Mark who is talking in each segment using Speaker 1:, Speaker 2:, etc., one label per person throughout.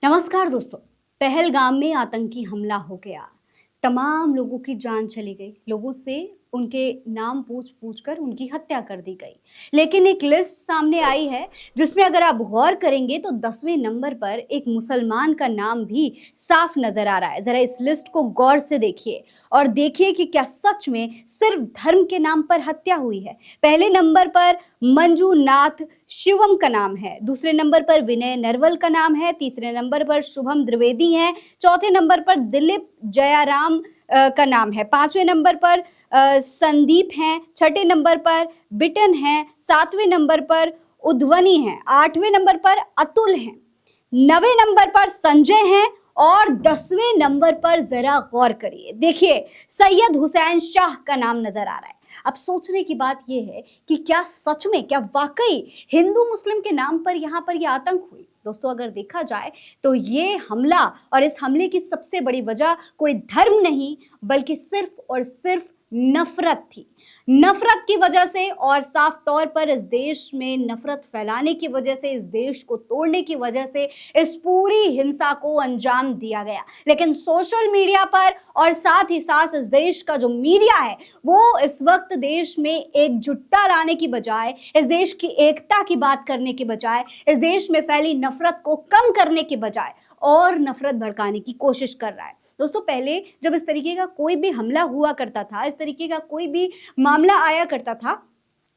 Speaker 1: नमस्कार दोस्तों। पहलगाम में आतंकी हमला हो गया। तमाम लोगों की जान चली गई। लोगों से उनके नाम पूछ कर उनकी हत्या कर दी गई। लेकिन एक लिस्ट सामने आई है जिसमें अगर आप गौर करेंगे तो 10वें नंबर पर एक मुसलमान का नाम भी साफ नजर आ रहा है। जरा इस लिस्ट को गौर से देखिए और देखिए कि क्या सच में सिर्फ धर्म के नाम पर हत्या हुई है। पहले नंबर पर मंजूनाथ शिवम का नाम है, दूसरे नंबर पर विनय नरवल का नाम है, तीसरे नंबर पर शुभम द्विवेदी है, चौथे नंबर पर दिलीप जयाराम का नाम है, पांचवें नंबर पर संदीप हैं, छठे नंबर पर बिटन हैं, सातवें नंबर पर उध्वनी हैं, आठवें नंबर पर अतुल हैं, नवे नंबर पर संजय हैं और 10वें नंबर पर जरा गौर करिए, देखिए सैयद हुसैन शाह का नाम नजर आ रहा है। अब सोचने की बात यह है कि क्या सच में, क्या वाकई हिंदू मुस्लिम के नाम पर यहां पर यह आतंक हुई? दोस्तों, अगर देखा जाए तो ये हमला और इस हमले की सबसे बड़ी वजह कोई धर्म नहीं बल्कि सिर्फ और सिर्फ नफरत थी। नफरत की वजह से और साफ तौर पर इस देश में नफरत फैलाने की वजह से, इस देश को तोड़ने की वजह से इस पूरी हिंसा को अंजाम दिया गया। लेकिन सोशल मीडिया पर और साथ ही साथ इस देश का जो मीडिया है वो इस वक्त देश में एकजुटता लाने की बजाय, इस देश की एकता की बात करने की बजाय, इस देश में फैली नफरत को कम करने की बजाय और नफरत भड़काने की कोशिश कर रहा है। दोस्तों, पहले जब इस तरीके का कोई भी हमला हुआ करता था, इस तरीके का कोई भी मामला आया करता था,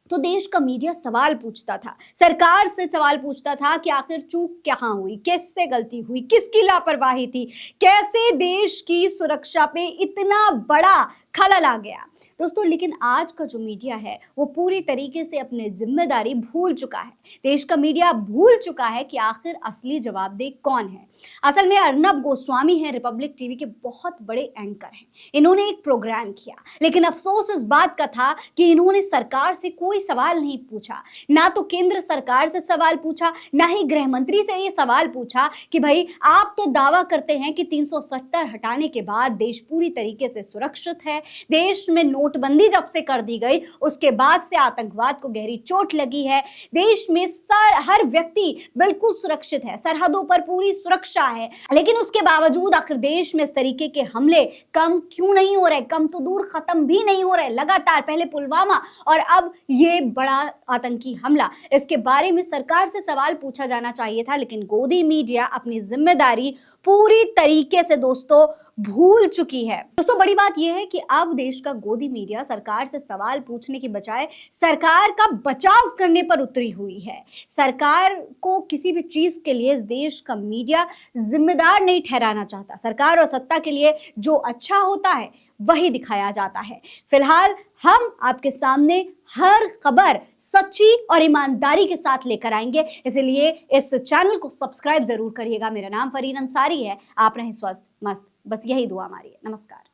Speaker 1: तो देश का मीडिया सवाल पूछता था, सरकार से सवाल पूछता था कि आखिर चूक कहां हुई, किससे गलती हुई, किसकी लापरवाही थी, कैसे देश की सुरक्षा पे इतना बड़ा खलल आ गया। दोस्तों, लेकिन आज का जो मीडिया है वो पूरी तरीके से अपनी जिम्मेदारी भूल चुका है। देश का मीडिया भूल चुका है कि आखिर असली जवाबदेह कौन है। असल में अर्नब गोस्वामी है, रिपब्लिक टीवी के बहुत बड़े एंकर हैं। इन्होंने एक प्रोग्राम किया, लेकिन अफसोस इस बात का था कि इन्होंने सरकार से कोई सवाल नहीं पूछा। ना तो केंद्र सरकार से सवाल पूछा, ना ही गृह मंत्री से ये सवाल पूछा कि भाई आप तो दावा करते हैं कि 370 हटाने के बाद देश पूरी तरीके से सुरक्षित है, देश में नोटबंदी जब से कर दी गई उसके बाद से आतंकवाद को गहरी चोट लगी है, देश में हर व्यक्ति बिल्कुल सुरक्षित है, सरहदों पर पूरी सुरक्षा है, लेकिन उसके बावजूद आखिर देश में इस तरीके के हमले कम क्यों नहीं हो रहे? कम तो दूर, खत्म भी नहीं हो रहे। लगातार पहले पुलवामा और अब ये बड़ा आतंकी हमला, इसके बारे में सरकार से सवाल पूछा जाना चाहिए था, लेकिन गोदी मीडिया अपनी जिम्मेदारी पूरी तरीके से दोस्तों भूल चुकी है। दोस्तों, बड़ी बात यह है कि अब देश का गोदी मीडिया सरकार से सवाल पूछने की बजाय सरकार का बचाव करने पर उतरी हुई है। सरकार को किसी भी चीज के लिए इस देश का मीडिया जिम्मेदार नहीं ठहराना चाहता। सरकार और सत्ता के लिए जो अच्छा होता है वही दिखाया जाता है। फिलहाल हम आपके सामने हर खबर सच्ची और ईमानदारी के साथ लेकर आएंगे, इसलिए इस चैनल को सब्सक्राइब जरूर करिएगा। मेरा नाम फरीन अंसारी है। आप रहें स्वस्थ मस्त, बस यही दुआ हमारी है। नमस्कार।